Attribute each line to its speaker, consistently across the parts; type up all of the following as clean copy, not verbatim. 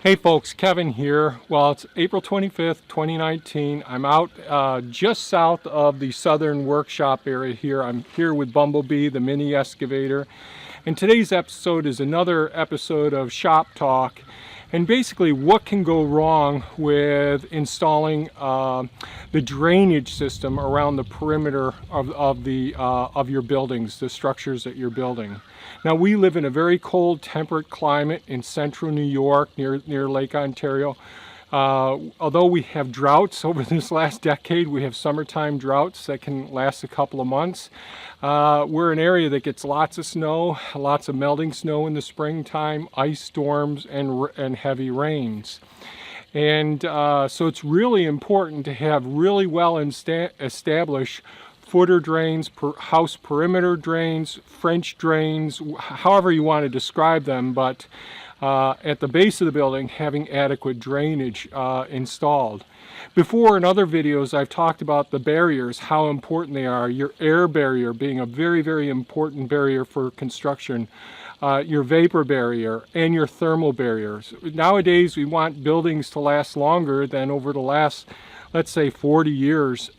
Speaker 1: Hey folks, Kevin here. Well, it's April 25th, 2019. I'm out just south of the southern workshop area here. I'm here with Bumblebee, the mini excavator. And today's episode is another episode of Shop Talk. And basically what can go wrong with installing the drainage system around the perimeter of your buildings, the structures that you're building. Now, we live in a very cold, temperate climate in central New York, near Lake Ontario. Although we have droughts over this last decade, we have summertime droughts that can last a couple of months. We're an area that gets lots of snow, lots of melting snow in the springtime, ice storms, and heavy rains. And so it's really important to have really well established footer drains, house perimeter drains, French drains, however you want to describe them, but at the base of the building, having adequate drainage installed. Before, in other videos, I've talked about the barriers, how important they are, your air barrier being a very, very important barrier for construction, your vapor barrier, and your thermal barriers. Nowadays, we want buildings to last longer than over the last, let's say, 40 years.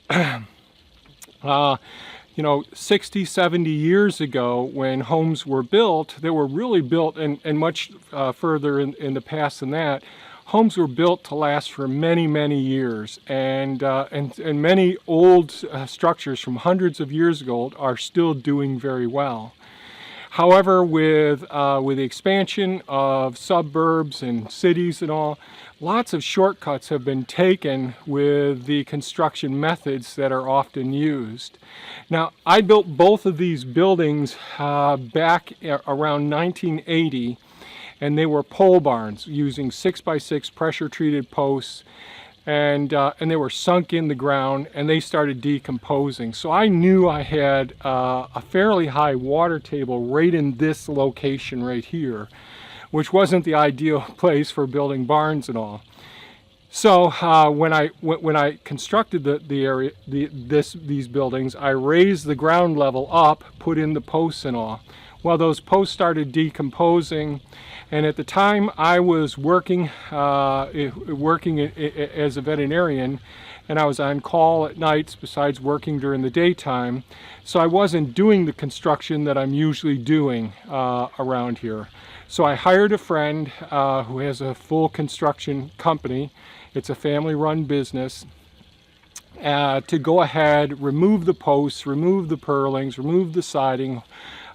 Speaker 1: 60, 70 years ago, when homes were built, they were really built, and much further in the past than that, homes were built to last for many, many years. And many old structures from hundreds of years ago are still doing very well. However, with the expansion of suburbs and cities and all, lots of shortcuts have been taken with the construction methods that are often used. Now, I built both of these buildings back around 1980, and they were pole barns using 6x6 pressure-treated posts, and they were sunk in the ground, and they started decomposing. So I knew I had a fairly high water table right in this location right here, which wasn't the ideal place for building barns and all. So when I constructed these buildings, I raised the ground level up, put in the posts and all. Well, those posts started decomposing, and at the time I was working as a veterinarian, and I was on call at nights besides working during the daytime, so I wasn't doing the construction that I'm usually doing around here. So I hired a friend who has a full construction company. It's a family-run business. To go ahead, remove the posts, remove the purlins, remove the siding,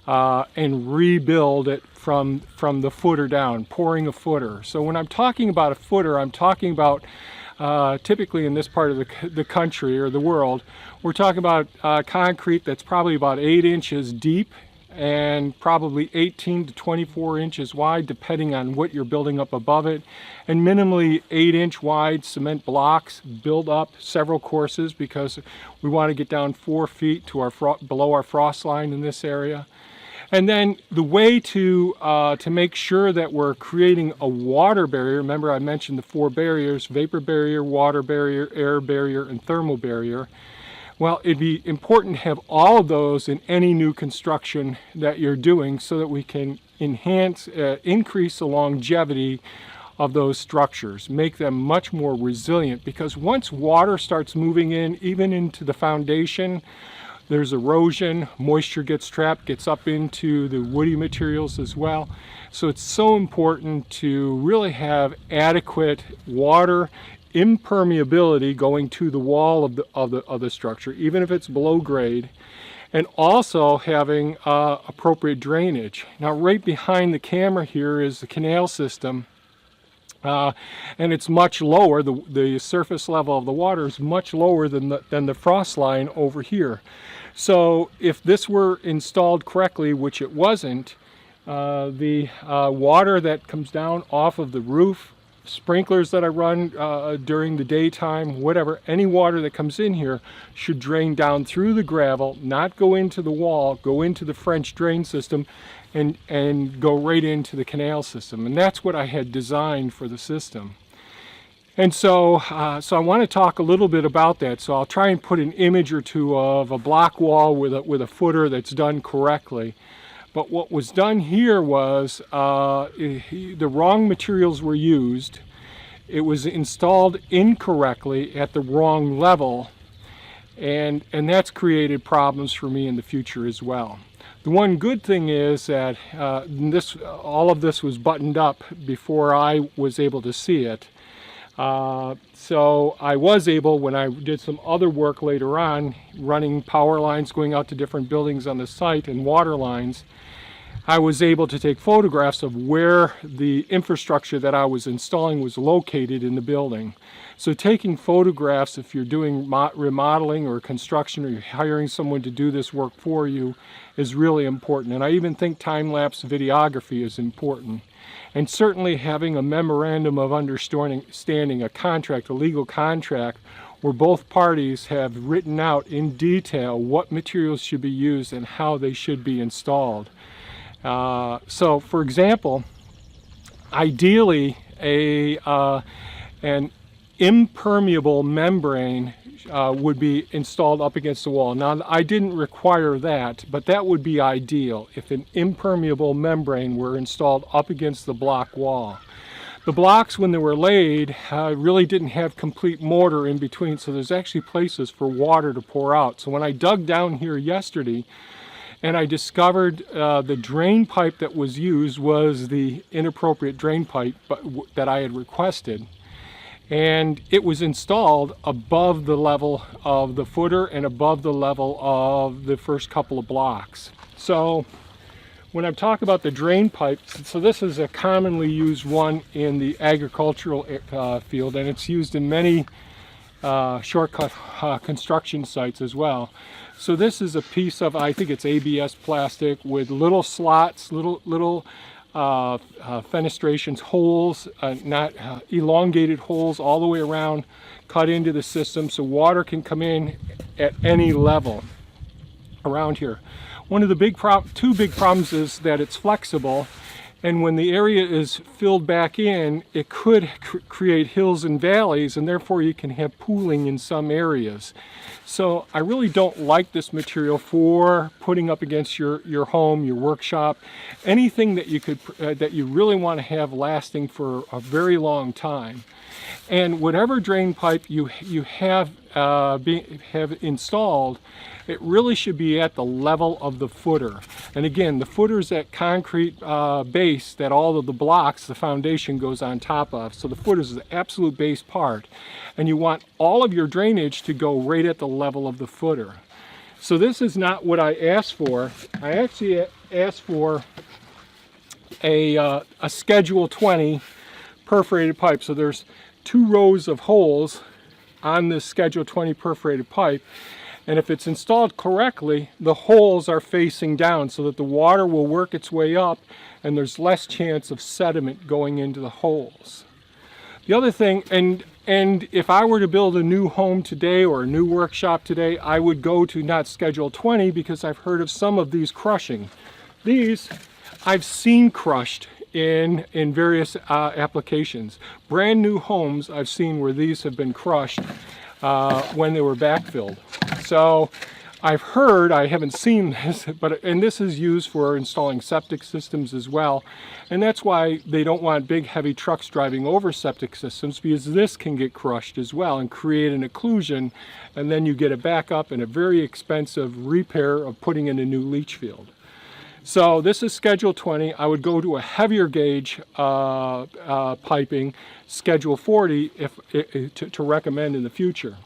Speaker 1: and rebuild it from the footer down, pouring a footer. So when I'm talking about a footer, I'm talking about typically in this part of the country or the world, we're talking about concrete that's probably about 8 inches deep and probably 18 to 24 inches wide, depending on what you're building up above it, and minimally 8-inch wide cement blocks build up several courses, because we want to get down 4 feet to below our frost line in this area. And then the way to make sure that we're creating a water barrier, remember I mentioned the 4 barriers: vapor barrier, water barrier, air barrier, and thermal barrier. Well, it'd be important to have all of those in any new construction that you're doing, so that we can increase the longevity of those structures, make them much more resilient, because once water starts moving in, even into the foundation, there's erosion, moisture gets trapped, gets up into the woody materials as well. So it's so important to really have adequate water impermeability going to the wall of the structure, even if it's below grade, and also having appropriate drainage. Now, right behind the camera here is the canal system, and it's much lower. The surface level of the water is much lower than the frost line over here. So if this were installed correctly, which it wasn't, the water that comes down off of the roof, sprinklers that I run during the daytime, whatever, any water that comes in here should drain down through the gravel, not go into the wall, go into the French drain system, and go right into the canal system. And that's what I had designed for the system. And so I want to talk a little bit about that. So I'll try and put an image or two of a block wall with a footer that's done correctly. But what was done here was the wrong materials were used. It was installed incorrectly at the wrong level, and that's created problems for me in the future as well. The one good thing is that all of this was buttoned up before I was able to see it. So I was able, when I did some other work later on, running power lines going out to different buildings on the site and water lines, I was able to take photographs of where the infrastructure that I was installing was located in the building. So taking photographs, if you're doing remodeling or construction, or you're hiring someone to do this work for you, is really important. And I even think time-lapse videography is important. And certainly having a memorandum of understanding, a contract, a legal contract, where both parties have written out in detail what materials should be used and how they should be installed. So for example, ideally an impermeable membrane would be installed up against the wall. Now, I didn't require that, but that would be ideal if an impermeable membrane were installed up against the block wall. The blocks, when they were laid, really didn't have complete mortar in between, so there's actually places for water to pour out. So when I dug down here yesterday and I discovered the drain pipe that was used was the inappropriate drain pipe that I had requested. And it was installed above the level of the footer and above the level of the first couple of blocks. So when I'm talking about the drain pipes, so this is a commonly used one in the agricultural field, and it's used in many shortcut construction sites as well. So this is a piece of, I think it's ABS plastic with little slots, little fenestrations, holes, not elongated holes all the way around, cut into the system so water can come in at any level around here. One of the two big problems is that it's flexible, and when the area is filled back in, it could create hills and valleys, and therefore you can have pooling in some areas. So I really don't like this material for putting up against your home, your workshop, anything that you really want to have lasting for a very long time. And whatever drain pipe you have installed, it really should be at the level of the footer. And again, the footer is that concrete base that all of the blocks, the foundation, goes on top of. So the footer is the absolute base part. And you want all of your drainage to go right at the level of the footer. So this is not what I asked for. I actually asked for a Schedule 20 perforated pipe. So there's 2 rows of holes on this Schedule 20 perforated pipe, and if it's installed correctly, the holes are facing down so that the water will work its way up and there's less chance of sediment going into the holes. The other thing, and if I were to build a new home today or a new workshop today, I would go to not Schedule 20 because I've heard of some of these crushing. These I've seen crushed in various applications. Brand new homes I've seen where these have been crushed when they were backfilled. So I've heard, I haven't seen this, and this is used for installing septic systems as well. And that's why they don't want big heavy trucks driving over septic systems, because this can get crushed as well and create an occlusion, and then you get a backup and a very expensive repair of putting in a new leach field. So this is Schedule 20. I would go to a heavier gauge piping, Schedule 40, to recommend in the future.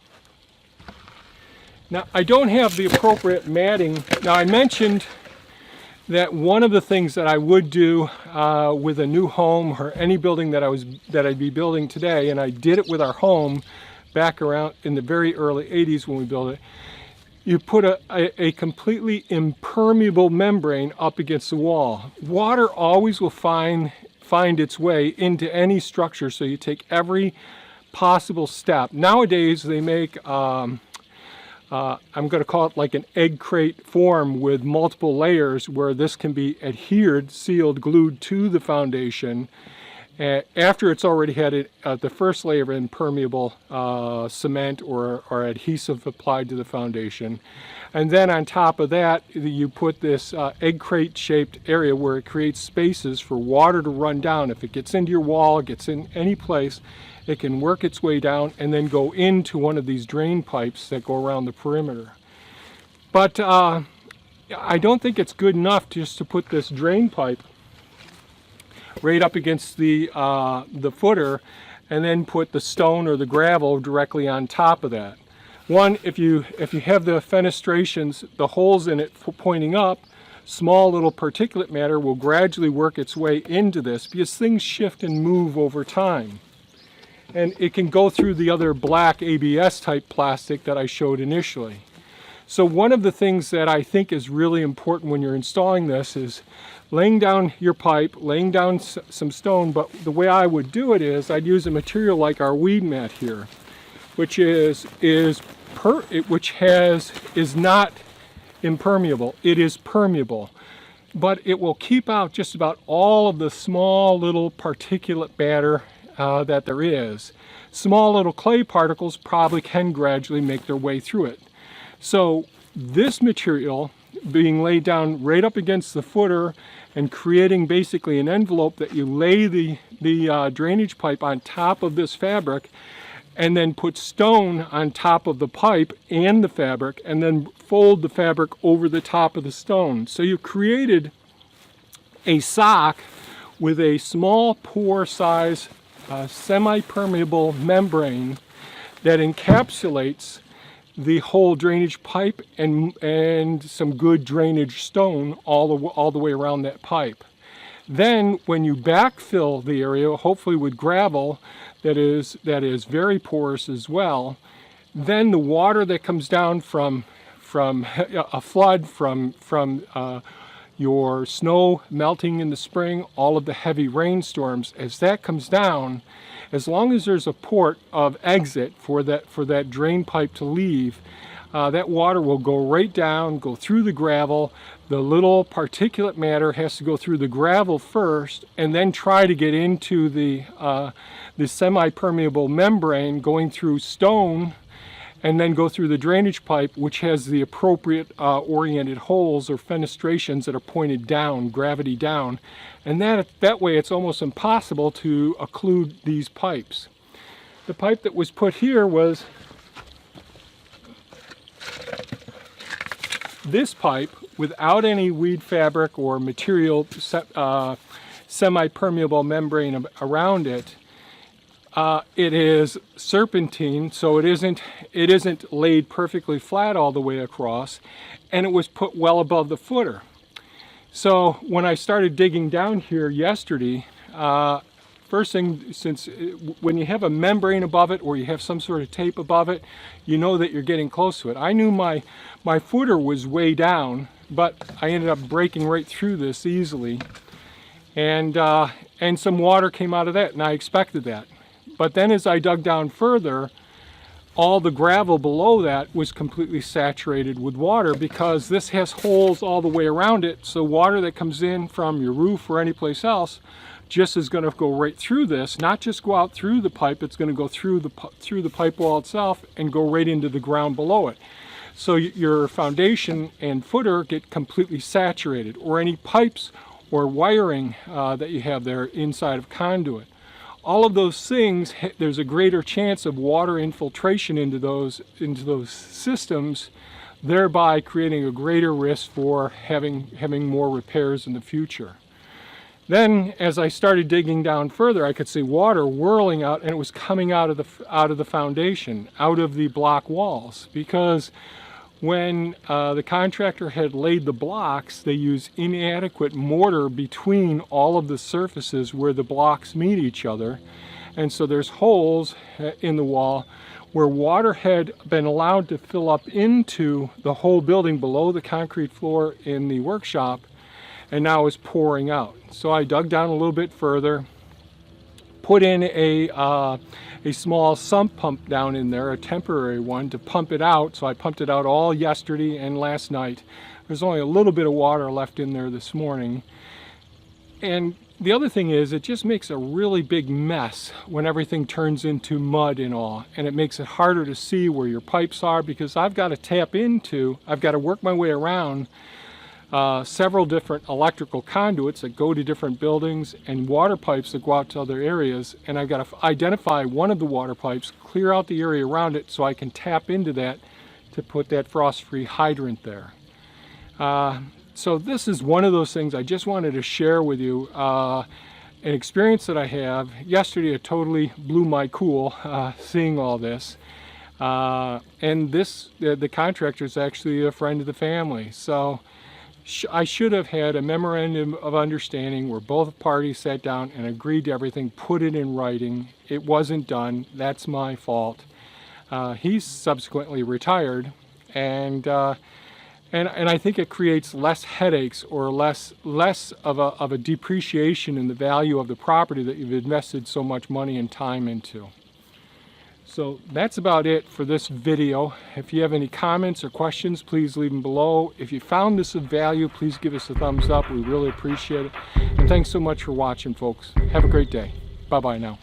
Speaker 1: Now, I don't have the appropriate matting. Now, I mentioned that one of the things that I would do with a new home or any building that I'd be building today, and I did it with our home back around in the very early 80s when we built it, you put a completely impermeable membrane up against the wall. Water always will find its way into any structure, so you take every possible step. Nowadays they make, I'm going to call it like an egg crate form with multiple layers where this can be adhered, sealed, glued to the foundation. after it's already had the first layer of impermeable cement or adhesive applied to the foundation. And then on top of that, you put this egg crate shaped area where it creates spaces for water to run down. If it gets into your wall, it gets in any place, it can work its way down and then go into one of these drain pipes that go around the perimeter. But I don't think it's good enough just to put this drain pipe right up against the footer and then put the stone or the gravel directly on top of that. One, if you have the fenestrations, the holes in it pointing up, small little particulate matter will gradually work its way into this because things shift and move over time. And it can go through the other black ABS type plastic that I showed initially. So one of the things that I think is really important when you're installing this is laying down your pipe, laying down some stone, but the way I would do it is I'd use a material like our weed mat here, which is not impermeable. It is permeable, but it will keep out just about all of the small little particulate matter that there is. Small little clay particles probably can gradually make their way through it. So this material being laid down right up against the footer and creating basically an envelope that you lay the drainage pipe on top of this fabric and then put stone on top of the pipe and the fabric and then fold the fabric over the top of the stone. So you created a sock with a small pore size semi-permeable membrane that encapsulates the whole drainage pipe and some good drainage stone all the way around that pipe. Then when you backfill the area, hopefully with gravel that is very porous as well, then the water that comes down from a flood, from your snow melting in the spring, all of the heavy rainstorms, as that comes down, as long as there's a port of exit for that drain pipe to leave, that water will go right down, go through the gravel. The little particulate matter has to go through the gravel first and then try to get into the semi-permeable membrane going through stone and then go through the drainage pipe, which has the appropriate oriented holes or fenestrations that are pointed down, gravity down. And that way it's almost impossible to occlude these pipes. The pipe that was put here was this pipe without any weed fabric or material semi-permeable membrane around it. It is serpentine, so it isn't laid perfectly flat all the way across, and it was put well above the footer. So when I started digging down here yesterday, first thing, since when you have a membrane above it or you have some sort of tape above it, you know that you're getting close to it. I knew my footer was way down, but I ended up breaking right through this easily, and some water came out of that, and I expected that. But then as I dug down further, all the gravel below that was completely saturated with water because this has holes all the way around it. So water that comes in from your roof or anyplace else just is going to go right through this, not just go out through the pipe, it's going to go through the pipe wall itself and go right into the ground below it. So your foundation and footer get completely saturated, or any pipes or wiring that you have there inside of conduit. All of those things, there's a greater chance of water infiltration into those systems, thereby creating a greater risk for having more repairs in the future. Then, as I started digging down further, I could see water whirling out, and it was coming out of the foundation, out of the block walls, because when the contractor had laid the blocks, they used inadequate mortar between all of the surfaces where the blocks meet each other. And so there's holes in the wall where water had been allowed to fill up into the whole building below the concrete floor in the workshop, and now is pouring out. So I dug down a little bit further, put in a small sump pump down in there, a temporary one, to pump it out. So I pumped it out all yesterday and last night. There's only a little bit of water left in there this morning. And the other thing is, it just makes a really big mess when everything turns into mud and all, and it makes it harder to see where your pipes are, because I've got to work my way around several different electrical conduits that go to different buildings and water pipes that go out to other areas, and I've got to identify one of the water pipes, clear out the area around it so I can tap into that to put that frost-free hydrant there. So this is one of those things I just wanted to share with you, an experience that I have. Yesterday it totally blew my cool seeing all this. And the contractor is actually a friend of the family. So I should have had a memorandum of understanding where both parties sat down and agreed to everything, put it in writing. It wasn't done. That's my fault. He's subsequently retired, and I think it creates less headaches or less of a depreciation in the value of the property that you've invested so much money and time into. So that's about it for this video. If you have any comments or questions, please leave them below. If you found this of value, please give us a thumbs up. We really appreciate it. And thanks so much for watching, folks. Have a great day. Bye-bye now.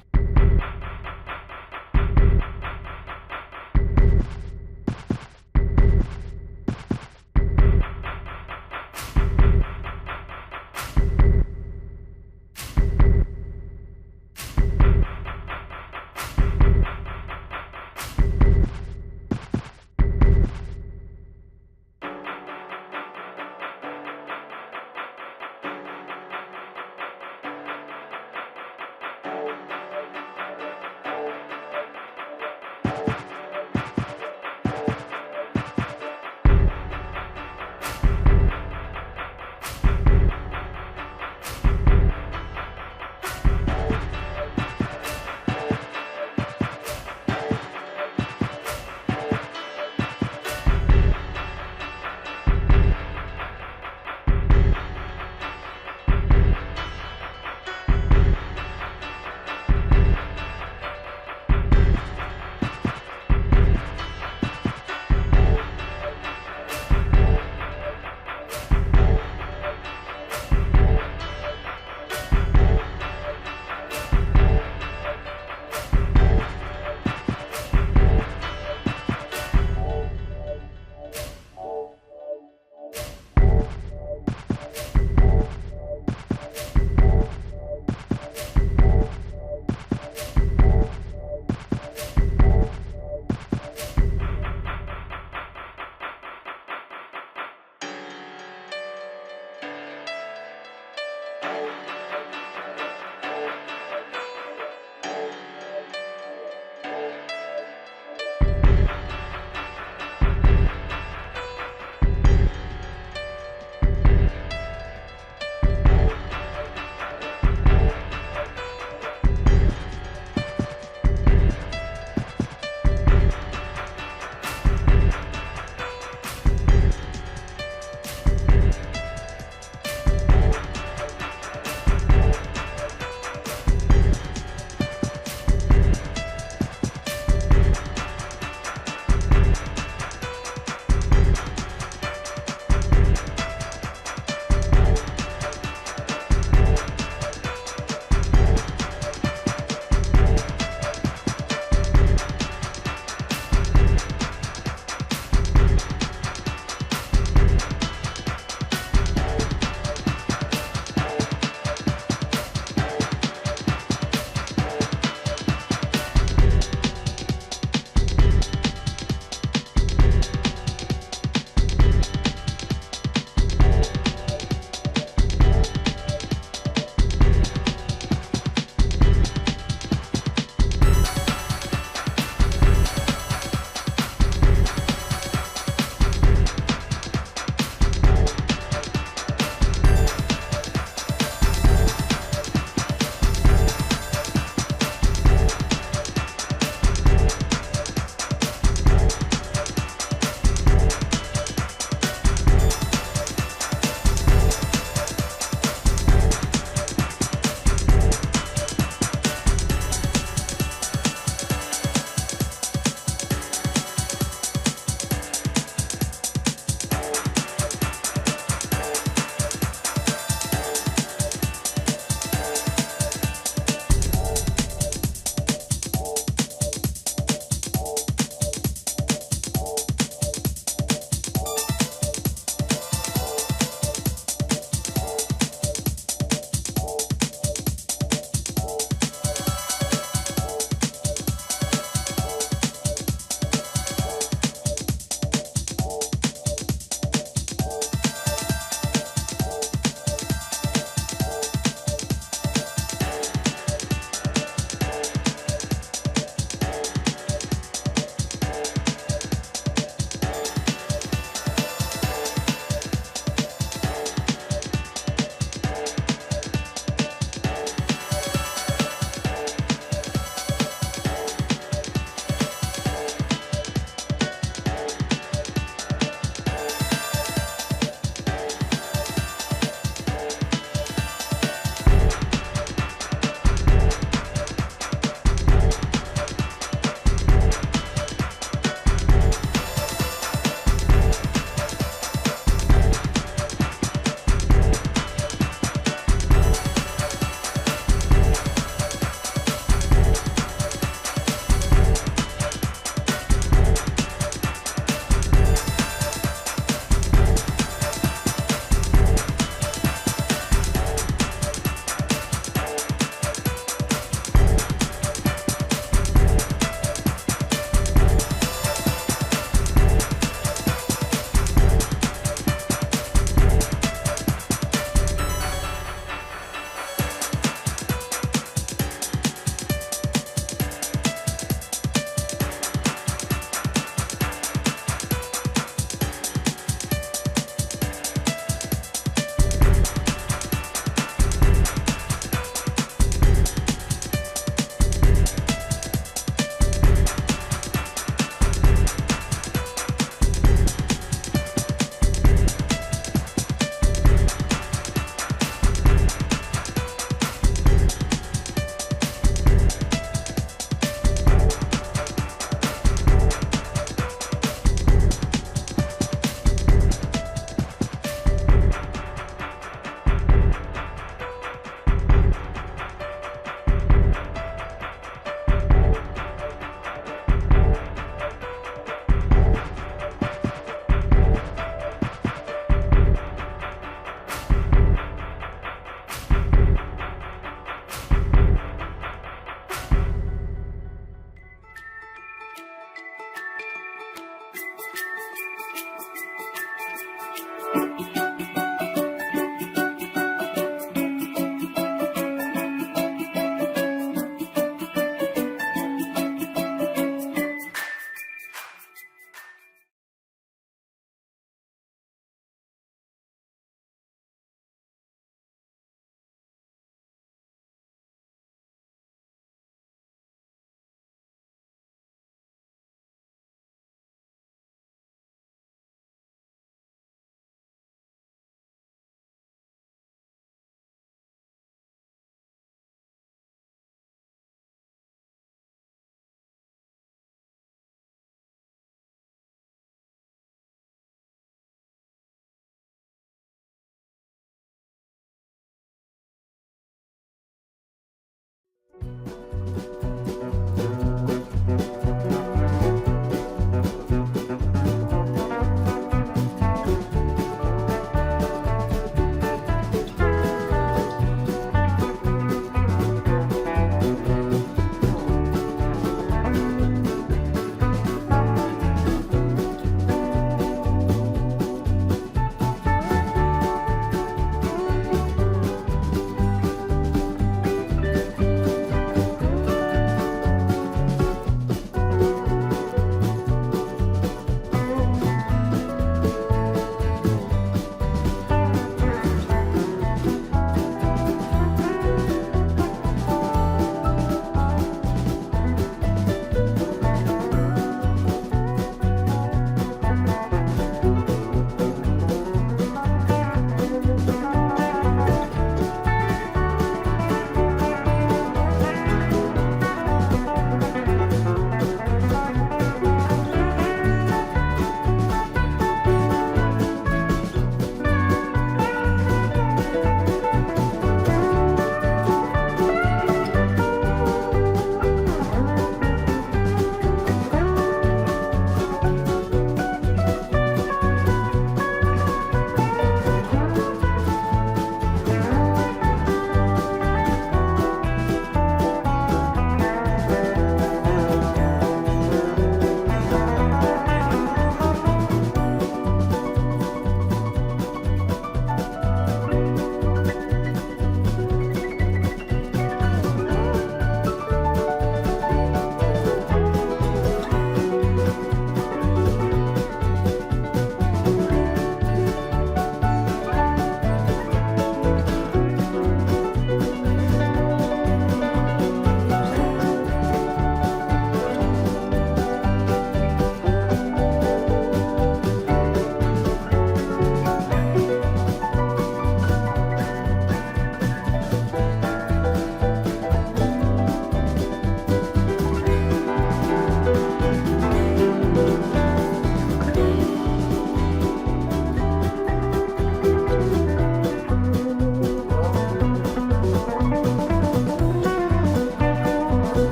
Speaker 2: you.